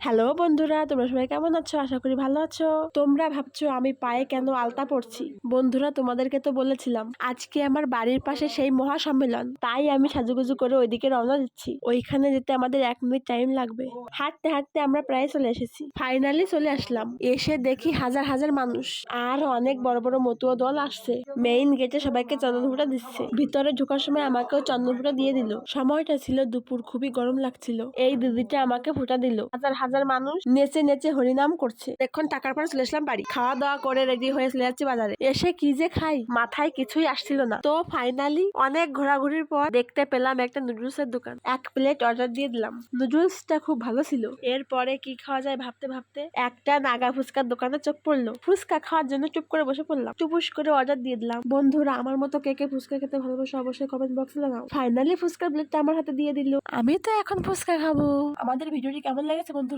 Hello বন্ধুরা, তোমরা সবাই কেমন আছো? আশা করি ভালো আছো। তোমরা ভাবছো আমি পায়ে কেন আলতা পরছি। বন্ধুরা, তোমাদেরকে তো বলেছিলাম আজকে আমার বাড়ির পাশে সেই মহা সম্মেলন, তাই আমি সাজুগুজু করে ওইদিকে রওনা দিচ্ছি। ওইখানে যেতে আমাদের 1 মিনিট টাইম লাগবে। হাঁটতে হাঁটতে আমরা প্রায় চলে এসেছি। ফাইনালি চলে আসলাম। এসে দেখি হাজার হাজার মানুষ আর অনেক বড় বড় মতুয়া দল আসছে। মেইন গেটে সবাইকে চন্দনপুরা দিচ্ছে। ভিতরে ঢোকার সময় আমাকেও চন্দনপুরা দিয়ে দিল। সময়টা ছিল দুপুর, খুবই গরম লাগছিল। এই দিদিটা আমাকে ফুটা দিল। হাজার হাজার মানুষ নেচে নেচে হরিনাম করছে। এখন টাকার পর চলে আসলাম বাড়ি। খাওয়া দাওয়া করে রেডি হয়ে চলে যাচ্ছি বাজারে। এসে কি যে খাই, মাথায় কিছুই আসছিল না। তো ফাইনালি অনেক ঘোরাঘুরির পর দেখতে পেলাম একটা নুডলসের দোকান। 1 প্লেট অর্ডার দিয়ে দিলাম। নুডলসটা খুব ভালো ছিল। এরপরে কি খাওয়া যায় ভাবতে ভাবতে একটা নাগা ফুচকার দোকানে চোখ পড়লো। ফুচকা খাওয়ার জন্য চুপ করে বসে পড়লাম। টুপুস করে অর্ডার দিয়ে দিলাম। বন্ধুরা, আমার মতো কে কে ফুচকা খেতে ভালোবাসো অবশ্যই কমেন্ট বক্সে জানাও। ফাইনালি ফুচকার প্লেটটা আমার হাতে দিয়ে দিল। আমি তো এখন ফুচকা খাবো। আমাদের ভিডিওটি কেমন লেগেছে বন্ধুরা?